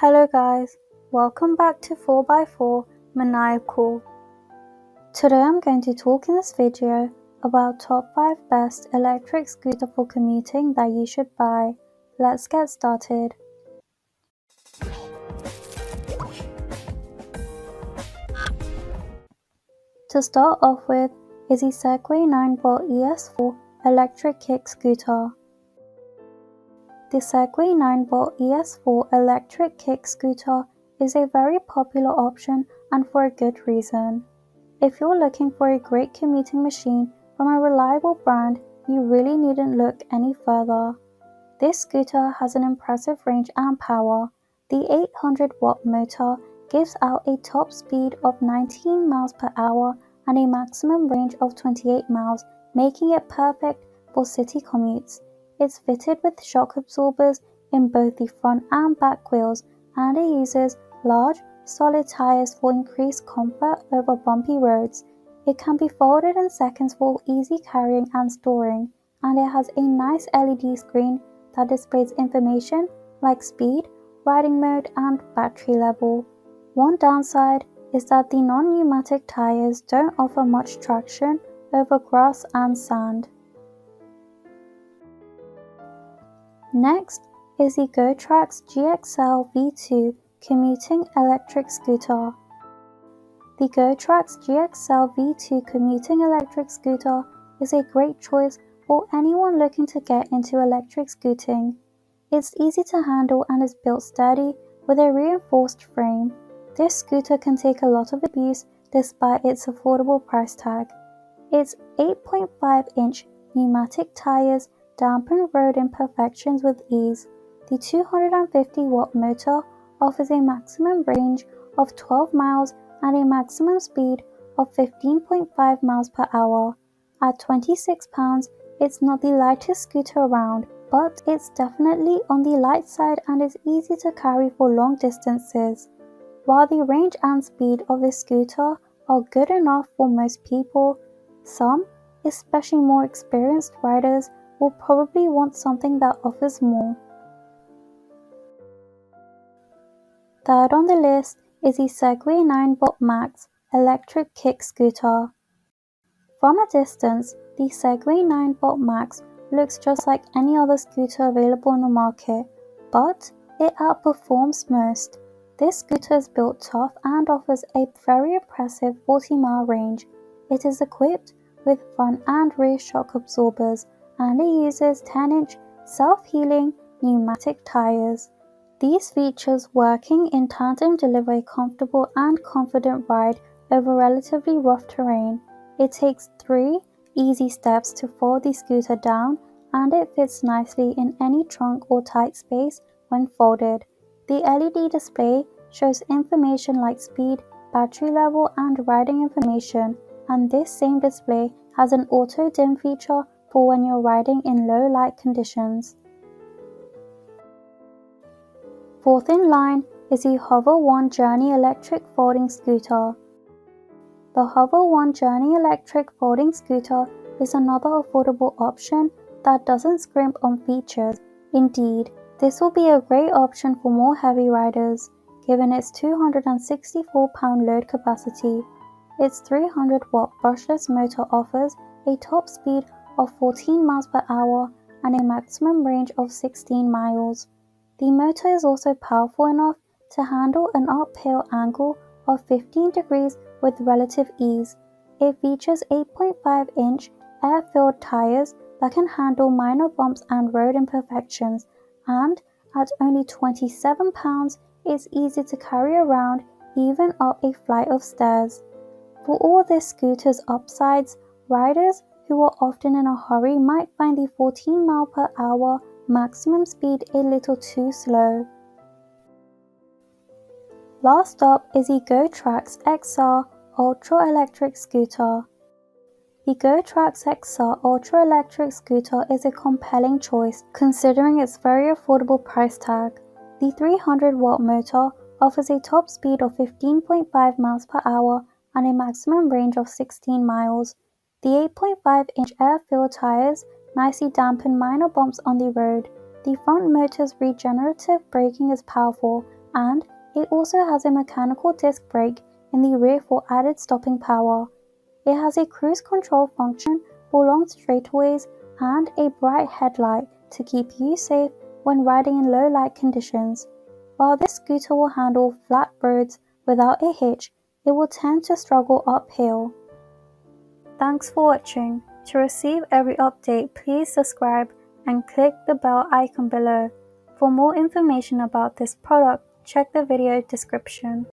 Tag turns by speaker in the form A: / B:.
A: Hello guys, welcome back to 4x4 Maniacal. Today I'm going to talk in this video about top 5 best electric scooter for commuting that you should buy. Let's get started. To start off with is the Segway Ninebot ES4 electric kick scooter. The Segway Ninebot ES4 electric kick scooter is a very popular option and for a good reason. If you're looking for a great commuting machine from a reliable brand, you really needn't look any further. This scooter has an impressive range and power. The 800-watt motor gives out a top speed of 19 miles per hour and a maximum range of 28 miles, making it perfect for city commutes. It's fitted with shock absorbers in both the front and back wheels, and it uses large, solid tires for increased comfort over bumpy roads. It can be folded in seconds for easy carrying and storing, and it has a nice LED screen that displays information like speed, riding mode, and battery level. One downside is that the non-pneumatic tires don't offer much traction over grass and sand. Next is the Gotrax GXL V2 commuting electric scooter. The Gotrax GXL V2 commuting electric scooter is a great choice for anyone looking to get into electric scooting. It's easy to handle and is built sturdy with a reinforced frame. This scooter can take a lot of abuse despite its affordable price tag. Its 8.5-inch pneumatic tires dampen road imperfections with ease. The 250-watt motor offers a maximum range of 12 miles and a maximum speed of 15.5 miles per hour. At 26 pounds, it's not the lightest scooter around, but it's definitely on the light side and is easy to carry for long distances. While the range and speed of this scooter are good enough for most people, some, especially more experienced riders, will probably want something that offers more. Third on the list is the Segway Ninebot Max electric kick scooter. From a distance, the Segway Ninebot Max looks just like any other scooter available in the market, but it outperforms most. This scooter is built tough and offers a very impressive 40-mile range. It is equipped with front and rear shock absorbers, and it uses 10-inch self-healing pneumatic tires. These features working in tandem deliver a comfortable and confident ride over relatively rough terrain. It takes 3 easy steps to fold the scooter down, and it fits nicely in any trunk or tight space when folded. The LED display shows information like speed, battery level, and riding information, and this same display has an auto dim feature for when you're riding in low light conditions. Fourth in line is the Hover One Journey electric folding scooter. The Hover One Journey electric folding scooter is another affordable option that doesn't scrimp on features. Indeed, this will be a great option for more heavy riders, given its 264-pound load capacity. Its 300-watt brushless motor offers a top speed of 14 miles per hour and a maximum range of 16 miles. The motor is also powerful enough to handle an uphill angle of 15 degrees with relative ease. It features 8.5-inch air-filled tires that can handle minor bumps and road imperfections, and at only 27 pounds, it's easy to carry around even up a flight of stairs. For all this scooter's upsides, riders who are often in a hurry might find the 14 mile per hour maximum speed a little too slow. Last up is the Gotrax XR Ultra Electric Scooter. The Gotrax XR Ultra Electric Scooter is a compelling choice considering its very affordable price tag. The 300-watt motor offers a top speed of 15.5 miles per hour and a maximum range of 16 miles. The 8.5-inch air-filled tires nicely dampen minor bumps on the road. The front motor's regenerative braking is powerful, and it also has a mechanical disc brake in the rear for added stopping power. It has a cruise control function for long straightaways and a bright headlight to keep you safe when riding in low light conditions. While this scooter will handle flat roads without a hitch, it will tend to struggle uphill. Thanks for watching. To receive every update, please subscribe and click the bell icon below. For more information about this product, check the video description.